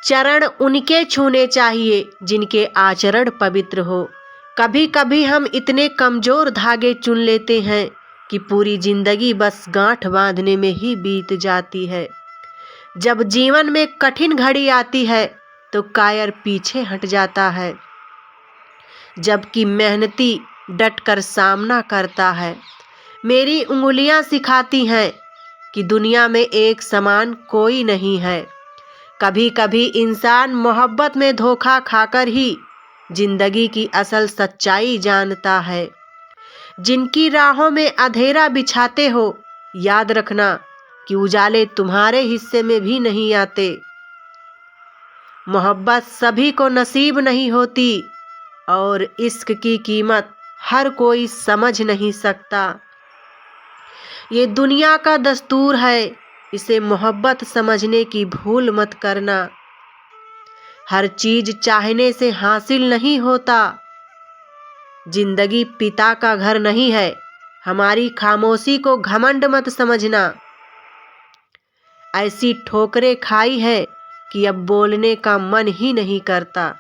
चरण उनके छूने चाहिए जिनके आचरण पवित्र हो। कभी कभी हम इतने कमजोर धागे चुन लेते हैं कि पूरी जिंदगी बस गांठ बांधने में ही बीत जाती है। जब जीवन में कठिन घड़ी आती है तो कायर पीछे हट जाता है, जबकि मेहनती डटकर सामना करता है। मेरी उंगलियां सिखाती हैं कि दुनिया में एक समान कोई नहीं है। कभी कभी इंसान मोहब्बत में धोखा खाकर ही जिंदगी की असल सच्चाई जानता है। जिनकी राहों में अंधेरा बिछाते हो, याद रखना कि उजाले तुम्हारे हिस्से में भी नहीं आते। मोहब्बत सभी को नसीब नहीं होती और इश्क की कीमत हर कोई समझ नहीं सकता। ये दुनिया का दस्तूर है, इसे मोहब्बत समझने की भूल मत करना। हर चीज चाहने से हासिल नहीं होता। जिंदगी पिता का घर नहीं है, हमारी खामोशी को घमंड मत समझना। ऐसी ठोकरें खाई है कि अब बोलने का मन ही नहीं करता।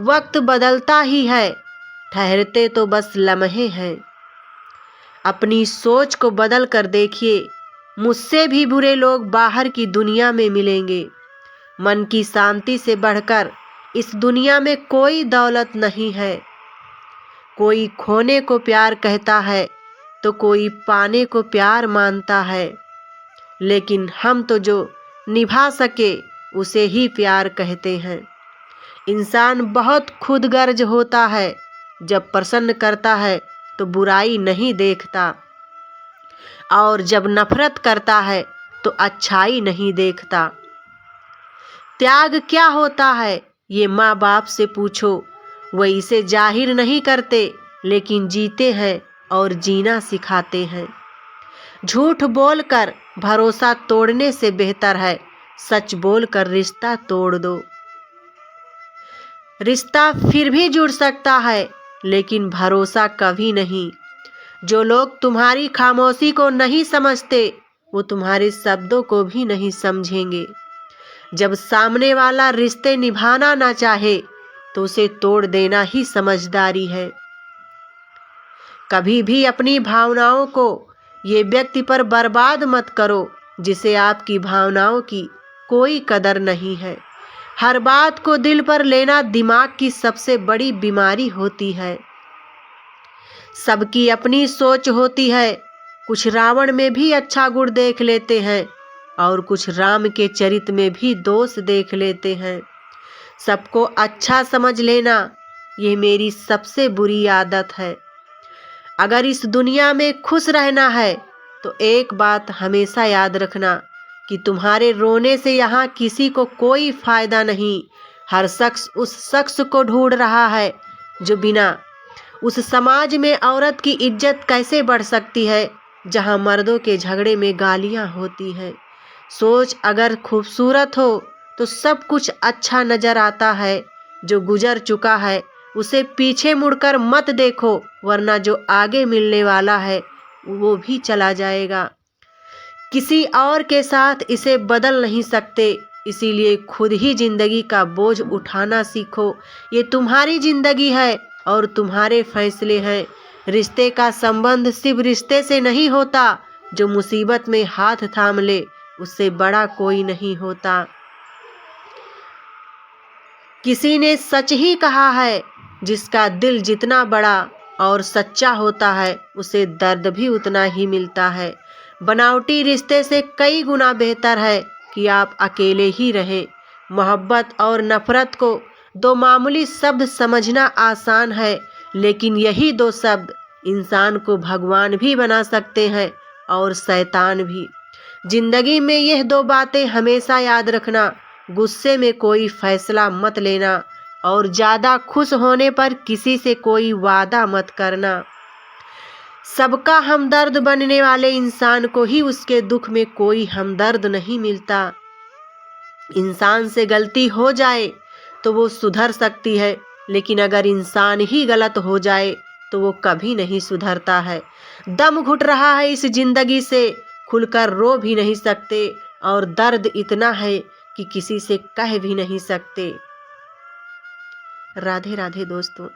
वक्त बदलता ही है, ठहरते तो बस लम्हे हैं। अपनी सोच को बदल कर देखिए, मुझसे भी बुरे लोग बाहर की दुनिया में मिलेंगे। मन की शांति से बढ़कर इस दुनिया में कोई दौलत नहीं है। कोई खोने को प्यार कहता है तो कोई पाने को प्यार मानता है, लेकिन हम तो जो निभा सके उसे ही प्यार कहते हैं। इंसान बहुत खुदगर्ज होता है, जब प्रसन्न करता है तो बुराई नहीं देखता, और जब नफरत करता है तो अच्छाई नहीं देखता। त्याग क्या होता है ये माँ बाप से पूछो, वो इसे जाहिर नहीं करते लेकिन जीते हैं और जीना सिखाते हैं। झूठ बोलकर भरोसा तोड़ने से बेहतर है सच बोलकर रिश्ता तोड़ दो। रिश्ता फिर भी जुड़ सकता है लेकिन भरोसा कभी नहीं। जो लोग तुम्हारी खामोशी को नहीं समझते वो तुम्हारे शब्दों को भी नहीं समझेंगे। जब सामने वाला रिश्ते निभाना ना चाहे तो उसे तोड़ देना ही समझदारी है। कभी भी अपनी भावनाओं को ये व्यक्ति पर बर्बाद मत करो जिसे आपकी भावनाओं की कोई कदर नहीं है। हर बात को दिल पर लेना दिमाग की सबसे बड़ी बीमारी होती है। सबकी अपनी सोच होती है। कुछ रावण में भी अच्छा गुण देख लेते हैं और कुछ राम के चरित्र में भी दोष देख लेते हैं। सबको अच्छा समझ लेना ये मेरी सबसे बुरी आदत है। अगर इस दुनिया में खुश रहना है तो एक बात हमेशा याद रखना कि तुम्हारे रोने से यहाँ किसी को कोई फायदा नहीं। हर शख्स उस शख्स को ढूंढ रहा है जो बिना उस समाज में औरत की इज्जत कैसे बढ़ सकती है जहाँ मर्दों के झगड़े में गालियाँ होती हैं। सोच अगर खूबसूरत हो तो सब कुछ अच्छा नजर आता है। जो गुजर चुका है उसे पीछे मुड़कर मत देखो, वरना जो आगे मिलने वाला है वो भी चला जाएगा। किसी और के साथ इसे बदल नहीं सकते, इसीलिए खुद ही जिंदगी का बोझ उठाना सीखो। ये तुम्हारी जिंदगी है और तुम्हारे फैसले हैं। रिश्ते का संबंध सिर्फ रिश्ते से नहीं होता, जो मुसीबत में हाथ थाम ले उससे बड़ा कोई नहीं होता। किसी ने सच ही कहा है, जिसका दिल जितना बड़ा और सच्चा होता है उसे दर्द भी उतना ही मिलता है। बनावटी रिश्ते से कई गुना बेहतर है कि आप अकेले ही रहें। मोहब्बत और नफरत को दो मामूली शब्द समझना आसान है, लेकिन यही दो शब्द इंसान को भगवान भी बना सकते हैं और शैतान भी। जिंदगी में यह दो बातें हमेशा याद रखना, गुस्से में कोई फैसला मत लेना और ज़्यादा खुश होने पर किसी से कोई वादा मत करना। सबका हमदर्द बनने वाले इंसान को ही उसके दुख में कोई हमदर्द नहीं मिलता। इंसान से गलती हो जाए तो वो सुधर सकती है, लेकिन अगर इंसान ही गलत हो जाए तो वो कभी नहीं सुधरता है। दम घुट रहा है इस जिंदगी से, खुलकर रो भी नहीं सकते और दर्द इतना है कि किसी से कह भी नहीं सकते। राधे राधे दोस्तों।